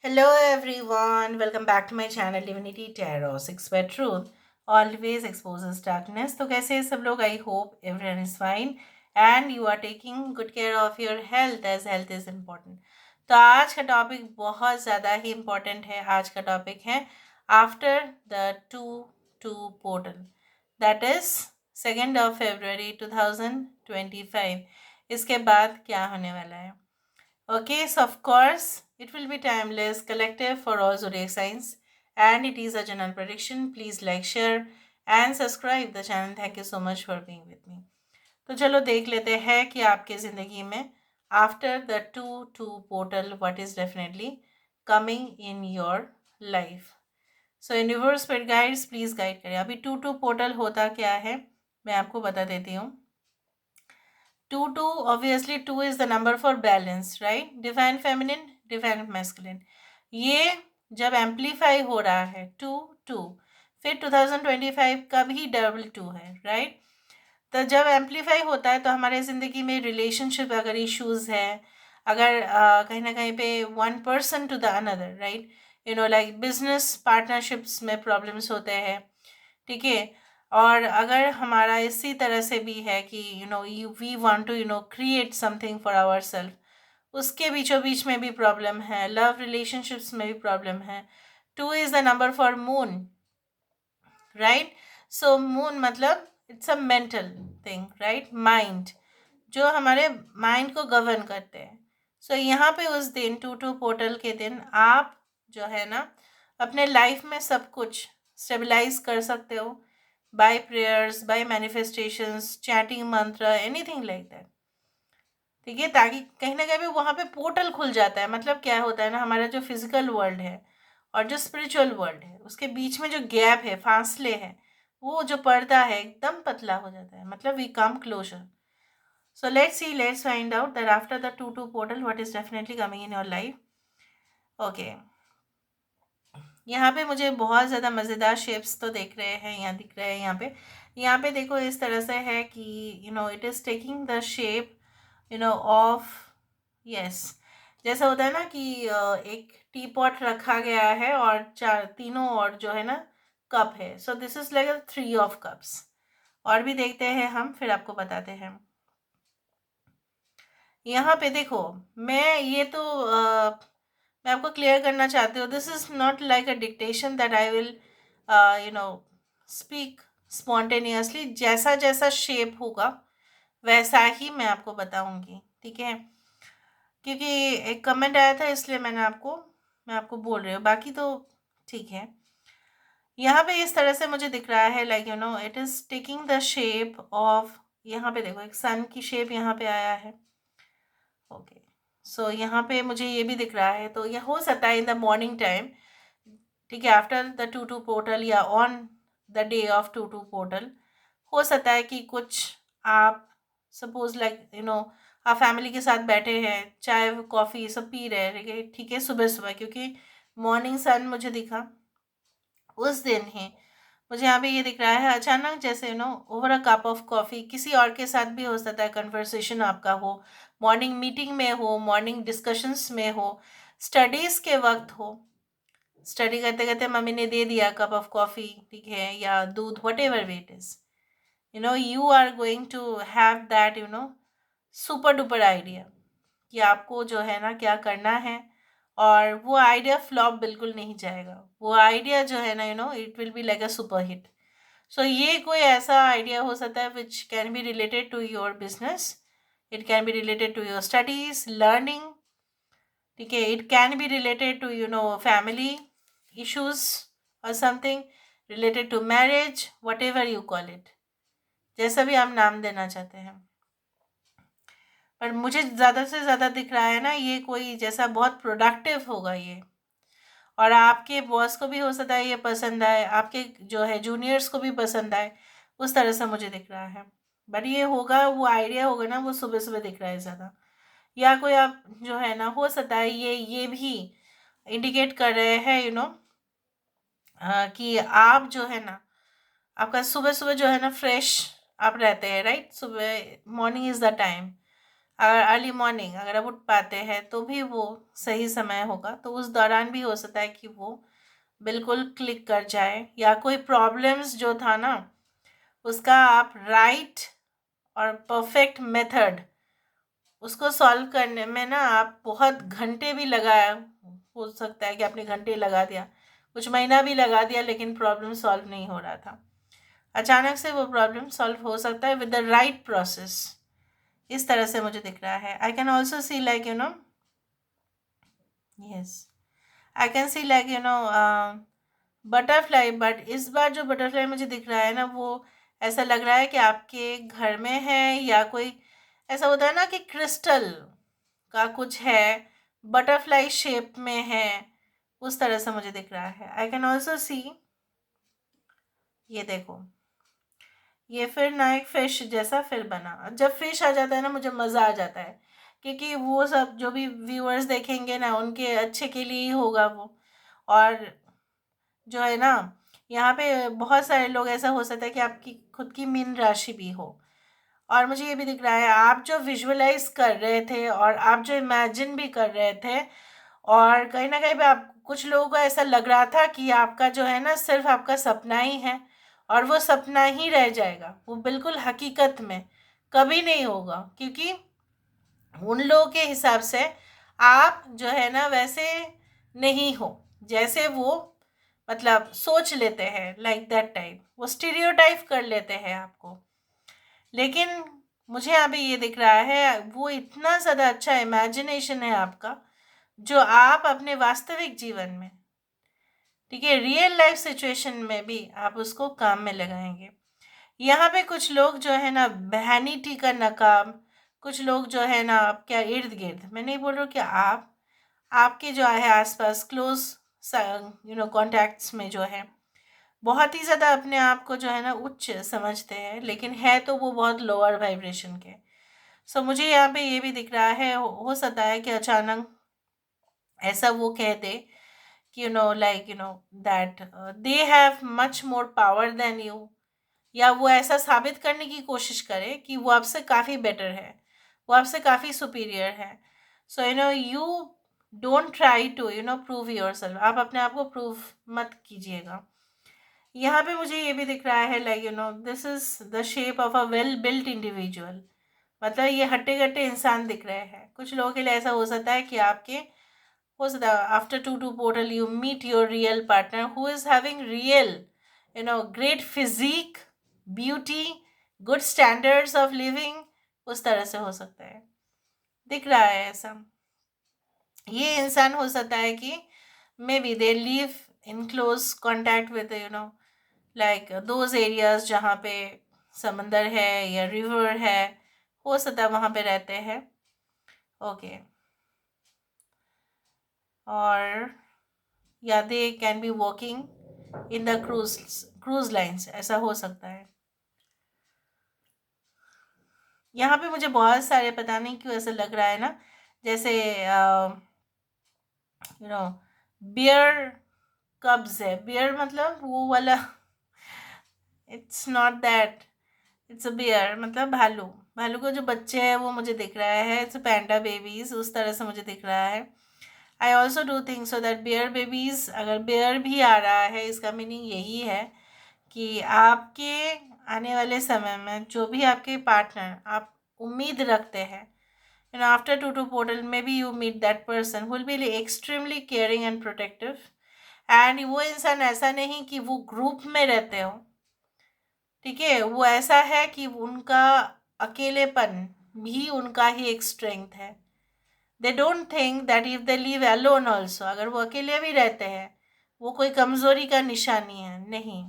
Hello everyone, welcome back to my channel Divinity Tarot 6 where truth always exposes darkness. तो कैसे हैं सब लोग? I hope everyone is fine and you are taking good care of your health as health is important. तो आज का topic बहुत ज़्यादा ही इम्पोर्टेंट है. आज का टॉपिक है after the 2-2 portal, that is 2nd of February 2025. इसके बाद क्या होने वाला है? Okay, so of course, it will be timeless, collective for all zodiac signs, and it is a general prediction. Please like, share, and subscribe the channel. Thank you so much for being with me. तो चलो देख लेते हैं कि आपके ज़िंदगी में after the 2-2 portal what is definitely coming in your life. So universe spirit guides please guide करें. अभी 2-2 पोर्टल होता क्या है मैं आपको बता देती हूँ. 2-2, obviously 2 is the number for balance, right? Divine feminine, divine masculine. ये जब एम्पलीफाई हो रहा है 2-2, फिर 2025 का भी डबल 2 है, राइट? तो जब एम्पलीफाई होता है तो हमारे ज़िंदगी में रिलेशनशिप अगर इश्यूज़ है, अगर कहीं ना कहीं पे one person to the another, right, like business partnerships में प्रॉब्लम्स होते हैं, ठीक है. और अगर हमारा इसी तरह से भी है कि we want to create something for our self, उसके बीचों बीच में भी प्रॉब्लम है, लव रिलेशनशिप्स में भी प्रॉब्लम है. 2 is the number for moon, right? So moon मतलब it's a mental thing, right? Mind, जो हमारे माइंड को गवर्न करते हैं. सो यहाँ पे उस दिन 2-2 पोर्टल के दिन आप जो है ना अपने लाइफ में सब कुछ स्टेबलाइज कर सकते हो by prayers, by manifestations, chanting mantra, anything like that, ठीक है. ताकि कहीं ना कहीं भी वहाँ पे पोर्टल खुल जाता है. मतलब क्या होता है ना, हमारा जो फिजिकल वर्ल्ड है और जो स्पिरिचुअल वर्ल्ड है उसके बीच में जो गैप है, फासले हैं, वो जो पर्दा है एकदम पतला हो जाता है. मतलब we come closer. So let's find out that after the 2-2 portal, what is definitely coming in your life. Okay. यहाँ पे मुझे बहुत ज़्यादा मज़ेदार शेप्स तो देख रहे हैं, यहाँ दिख रहे हैं. यहाँ पे देखो इस तरह से है कि it is taking the shape of, yes, जैसा होता है ना कि एक टी पॉट रखा गया है और चार तीनों और जो है ना कप है. So this is like a 3 of cups. और भी देखते हैं हम, फिर आपको बताते हैं. यहाँ पे देखो, मैं ये तो मैं आपको क्लियर करना चाहती हूँ, this is not like a dictation that I will you know speak spontaneously. जैसा जैसा शेप होगा वैसा ही मैं आपको बताऊंगी, ठीक है? क्योंकि एक कमेंट आया था इसलिए मैं आपको बोल रही हूँ, बाकी तो ठीक है. यहाँ पे इस तरह से मुझे दिख रहा है, like it is taking the shape of, यहाँ पे देखो एक सन की शेप यहाँ पे आया है. ओके. सो यहाँ पे मुझे ये भी दिख रहा है, तो यह हो सकता है इन द मॉर्निंग टाइम, ठीक है, आफ्टर द 2-2 पोर्टल या on the day of 2-2 portal, हो सकता है कि कुछ आप सपोज लाइक आप फैमिली के साथ बैठे हैं, चाय कॉफ़ी सब पी रहे हैं, ठीक है, सुबह सुबह, क्योंकि मॉर्निंग सन मुझे दिखा उस दिन ही. मुझे यहाँ पे ये दिख रहा है अचानक, जैसे over a cup of coffee, किसी और के साथ भी हो सकता है कन्वर्सेशन आपका हो, मॉर्निंग मीटिंग में हो, मॉर्निंग डिस्कशंस में हो, स्टडीज़ के वक्त हो, स्टडी करते करते मम्मी ने दे दिया कप ऑफ कॉफ़ी, ठीक है, या दूध, whatever way it is, you are going to have that super duper idea कि आपको जो है ना क्या करना है. और वो आइडिया फ्लॉप बिल्कुल नहीं जाएगा. वो आइडिया जो है ना it will be like a super hit. So ये कोई ऐसा आइडिया हो सकता है which can be related to your business, it can be related to your studies learning, ठीक है, it can be related to family issues और something related to marriage, whatever you call it, जैसा भी आप नाम देना चाहते हैं. पर मुझे ज़्यादा से ज़्यादा दिख रहा है ना ये कोई जैसा बहुत प्रोडक्टिव होगा ये, और आपके बॉस को भी हो सकता है ये पसंद आए, आपके जो है जूनियर्स को भी पसंद आए, उस तरह से मुझे दिख रहा है. बट ये होगा, वो आइडिया होगा ना, वो सुबह सुबह दिख रहा है ज़्यादा. या कोई आप जो है ना, हो सकता है ये भी इंडिकेट कर रहे हैं कि आप जो है ना, आपका सुबह सुबह जो है ना फ्रेश आप रहते हैं, राइट? सुबह मॉर्निंग इज़ द टाइम अगर अर्ली मॉर्निंग अगर आप उठ पाते हैं तो भी वो सही समय होगा, तो उस दौरान भी हो सकता है कि वो बिल्कुल क्लिक कर जाए, या कोई प्रॉब्लम्स जो था ना उसका आप राइट और परफेक्ट मेथड उसको सॉल्व करने में ना आप बहुत घंटे भी लगाया, हो सकता है कि आपने घंटे लगा दिया, कुछ महीना भी लगा दिया, लेकिन प्रॉब्लम सॉल्व नहीं हो रहा था। अचानक से वो प्रॉब्लम सॉल्व हो सकता है विद द राइट प्रोसेस। इस तरह से मुझे दिख रहा है। I can also see like yes, I can C like butterfly, but इस बार जो बटरफ्लाई मुझे दिख रहा है ना वो ऐसा लग रहा है कि आपके घर में है, या कोई ऐसा होता है ना कि क्रिस्टल का कुछ है, बटरफ्लाई शेप में है, उस तरह से मुझे दिख रहा है। आई कैन ऑल्सो सी, ये देखो, ये फिर ना एक फिश जैसा फिर बना। जब फिश आ जाता है ना मुझे मज़ा आ जाता है, क्योंकि वो सब जो भी व्यूअर्स देखेंगे ना उनके अच्छे के लिए ही होगा वो। और जो है ना, यहाँ पे बहुत सारे लोग, ऐसा हो सकता है कि आपकी खुद की मीन राशि भी हो। और मुझे ये भी दिख रहा है आप जो विजुअलाइज कर रहे थे और आप जो इमेजिन भी कर रहे थे, और कहीं ना कहीं पे आप कुछ लोगों को ऐसा लग रहा था कि आपका जो है ना सिर्फ आपका सपना ही है, और वो सपना ही रह जाएगा, वो बिल्कुल हकीकत में कभी नहीं होगा। क्योंकि उन लोगों के हिसाब से आप जो है ना वैसे नहीं हो जैसे वो मतलब सोच लेते हैं, लाइक दैट टाइप, वो स्टीरियोटाइप कर लेते हैं आपको। लेकिन मुझे अभी ये दिख रहा है वो इतना ज़्यादा अच्छा इमेजिनेशन है आपका, जो आप अपने वास्तविक जीवन में, ठीक है, रियल लाइफ सिचुएशन में भी आप उसको काम में लगाएंगे। यहाँ पे कुछ लोग जो है ना वैनिटी का नकाब, कुछ लोग जो है ना आपके इर्द गिर्द, मैं नहीं बोल रहा हूँ कि आप, आपके जो है आसपास क्लोज कॉन्टैक्ट्स में जो है बहुत ही ज़्यादा अपने आप को जो है ना उच्च समझते हैं, लेकिन है तो वो बहुत लोअर वाइब्रेशन के। सो मुझे यहाँ पे ये भी दिख रहा है, हो सकता है कि अचानक ऐसा वो कह दे कि that they have much more power than you, या वो ऐसा साबित करने की कोशिश करे कि वो आपसे काफ़ी बेटर है, वो आपसे काफ़ी सुपीरियर है। So you don't try to prove yourself, आप अपने आप को प्रूव मत कीजिएगा। यहाँ पे मुझे ये भी दिख रहा है like this is the shape of a well built individual, मतलब ये हट्टे कट्टे इंसान दिख रहे हैं। कुछ लोगों के लिए ऐसा हो सकता है कि आपके, हो सकता है after two portal you meet your real partner who is having real great physique, beauty, good standards of living, उस तरह से हो सकता है, दिख रहा है ऐसा। ये इंसान हो सकता है कि may be they live in close contact with like those areas जहाँ पे समंदर है या रिवर है, हो सकता है वहाँ पे रहते हैं। ओके, और या they can be working in the cruise lines, ऐसा हो सकता है। यहाँ पे मुझे बहुत सारे, पता नहीं क्यों ऐसा लग रहा है ना जैसे बियर कब्स है। बियर मतलब वो वाला, it's not that, it's a bear मतलब भालू। भालू के जो बच्चे हैं वो मुझे दिख रहा है, इट्स पैंडा बेबीज, उस तरह से मुझे दिख रहा है। I also do think so that bear babies, अगर बियर भी आ रहा है इसका मीनिंग यही है कि आपके आने वाले समय में जो भी आपके पार्टनर आप उम्मीद रखते हैं, after two portal maybe you meet that person will be extremely caring and protective. And वो इंसान ऐसा नहीं कि वो ग्रुप में रहते हो, ठीक है, वो ऐसा है कि उनका अकेलेपन भी उनका ही एक स्ट्रेंथ है। They don't think that if they live alone also, अगर वो अकेले भी रहते हैं वो कोई कमज़ोरी का निशानी है, नहीं।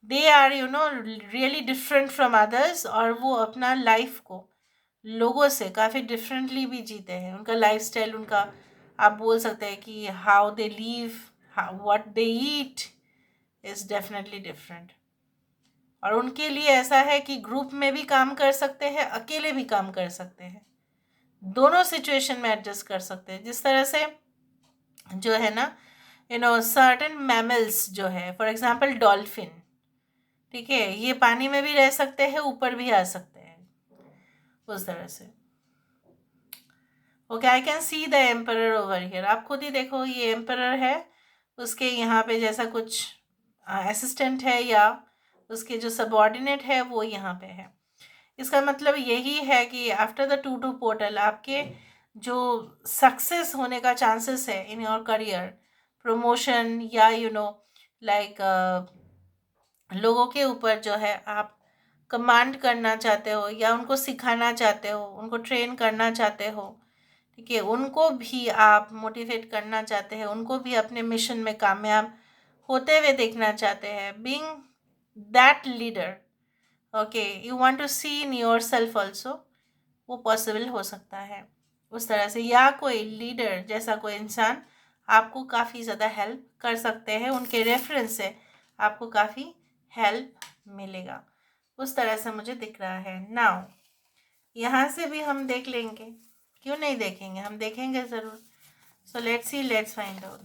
They are really different from others, और वो अपना लाइफ को लोगों से काफ़ी डिफरेंटली भी जीते हैं। उनका लाइफ स्टाइल, उनका आप बोल सकते हैं कि how they live, what they eat is definitely different. और उनके लिए ऐसा है कि ग्रुप में भी काम कर सकते हैं, अकेले भी काम कर सकते हैं, दोनों सिचुएशन में एडजस्ट कर सकते हैं। जिस तरह से जो है ना सर्टेन मैमल्स जो है, फॉर एग्जांपल डॉल्फिन, ठीक है, ये पानी में भी रह सकते हैं, ऊपर भी आ सकते हैं, उस तरह से। Okay, I can see the emperor over here. आप खुद ही देखो, ये एम्परर है, उसके यहाँ पे जैसा कुछ असिस्टेंट है या उसके जो सबॉर्डिनेट है वो यहाँ पे है। इसका मतलब यही है कि आफ्टर द 2-2 पोर्टल आपके जो सक्सेस होने का चांसेस है इन योर करियर, प्रमोशन या लाइक लोगों के ऊपर जो है आप कमांड करना चाहते हो या उनको सिखाना चाहते हो, उनको ट्रेन करना चाहते हो, ठीक है, उनको भी आप मोटिवेट करना चाहते हैं, उनको भी अपने मिशन में कामयाब होते हुए देखना चाहते हैं, being that leader. Okay, you want to see in yourself also, वो पॉसिबल हो सकता है उस तरह से, या कोई लीडर जैसा कोई इंसान आपको काफ़ी ज़्यादा हेल्प कर सकते हैं, उनके रेफरेंस से आपको काफ़ी हेल्प मिलेगा, उस तरह से मुझे दिख रहा है। नाउ यहाँ से भी हम देख लेंगे, क्यों नहीं देखेंगे, हम देखेंगे ज़रूर। So let's see, let's find out.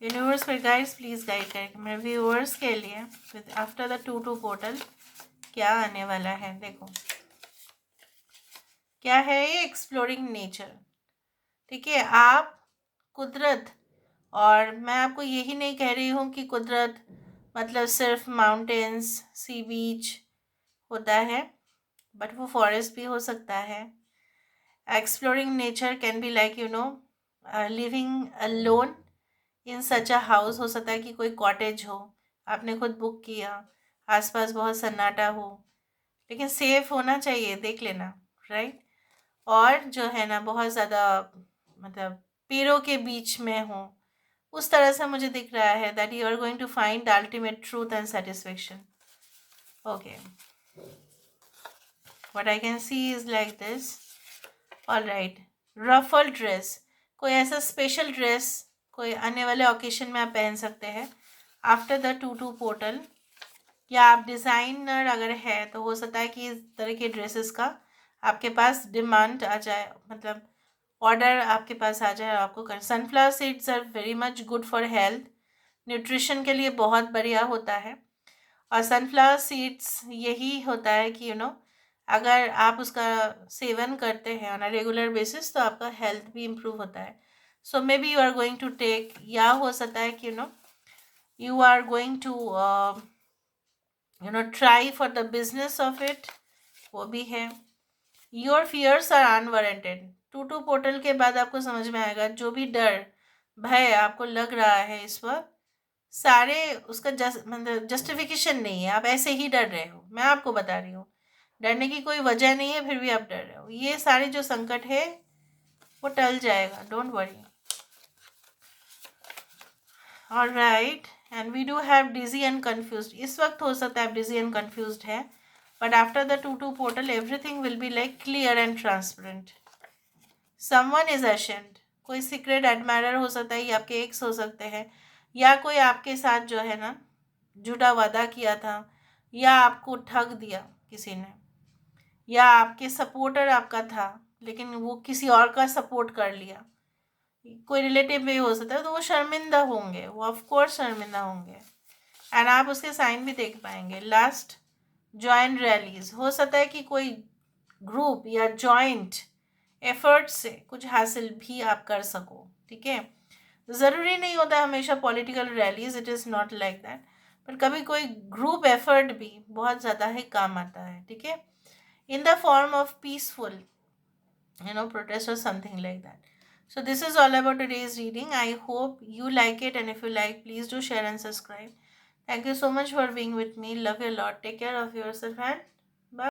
Universe पर गाइड्स प्लीज़ गाइड करें मेरे व्यूअर्स के लिए विद आफ्टर द 2-2 पोर्टल क्या आने वाला है। देखो क्या है ये, एक्सप्लोरिंग नेचर, ठीक है। आप कुदरत, और मैं आपको यही नहीं कह रही हूँ कि कुदरत मतलब सिर्फ माउंटेन्स, सी बीच होता है, बट वो फॉरेस्ट भी हो सकता है। Exploring nature can be like living alone in such a house. हो सकता है कि कोई कॉटेज हो, आपने खुद बुक किया, आसपास बहुत सन्नाटा हो, लेकिन सेफ होना चाहिए, देख लेना, राइट। और जो है ना बहुत ज़्यादा मतलब पेड़ों के बीच में हो, उस तरह से मुझे दिख रहा है that you are going to find the ultimate truth and satisfaction. Okay, what I can see is like this. All right, ruffle dress, कोई ऐसा स्पेशल ड्रेस कोई आने वाले ओकेशन में आप पहन सकते हैं आफ्टर द 2-2 पोर्टल, या आप डिज़ाइनर अगर है तो हो सकता है कि इस तरह के ड्रेसेस का आपके पास डिमांड आ जाए, मतलब ऑर्डर आपके पास आ जाए और आपको कर। Sunflower seeds are very much good for health, nutrition के लिए बहुत बढ़िया होता है। और सनफ्लावर सीड्स यही होता है कि अगर आप उसका सेवन करते हैं ऑन अ रेगुलर बेसिस तो आपका हेल्थ भी इम्प्रूव होता है। So maybe you are going to take, या हो सकता है कि you are going to try for the business of it, वो भी है। Your fears are unwarranted, 2-2 portal के बाद आपको समझ में आएगा जो भी डर भय आपको लग रहा है इस वक्त, सारे उसका मतलब जस्टिफिकेशन नहीं है, आप ऐसे ही डर रहे हो, मैं आपको बता रही हूँ, डरने की कोई वजह नहीं है, फिर भी आप डर रहे हो। ये सारे जो संकट है वो टल जाएगा, don't worry. Alright, and we do have dizzy and confused. इस वक्त हो सकता है आप डिजी एंड कंफ्यूज्ड है, but after the 2-2 portal everything will be like clear and transparent. Someone is ashamed, कोई सीक्रेट एडमायरर हो सकता है, ये आपके एक्स हो सकते हैं, या कोई आपके साथ जो है ना झूठा वादा किया था, या आपको ठग दिया किसी ने, या आपके सपोर्टर आपका था लेकिन वो किसी और का सपोर्ट कर लिया, कोई रिलेटिव भी हो सकता है, तो वो शर्मिंदा होंगे, वो ऑफ कोर्स शर्मिंदा होंगे, एंड आप उसके साइन भी देख पाएंगे। लास्ट, जॉइंट रैलीज, हो सकता है कि कोई ग्रुप या जॉइंट एफर्ट से कुछ हासिल भी आप कर सको, ठीक है। ज़रूरी नहीं होता है हमेशा political rallies, it is not like that, पर कभी कोई ग्रुप एफर्ट भी बहुत ज़्यादा ही काम आता है, ठीक है, in the form of peaceful protest or something like that. So this is all about today's reading. I hope you like it, and if you like, please do share and subscribe. Thank you so much for being with me. Love you a lot. Take care of yourself and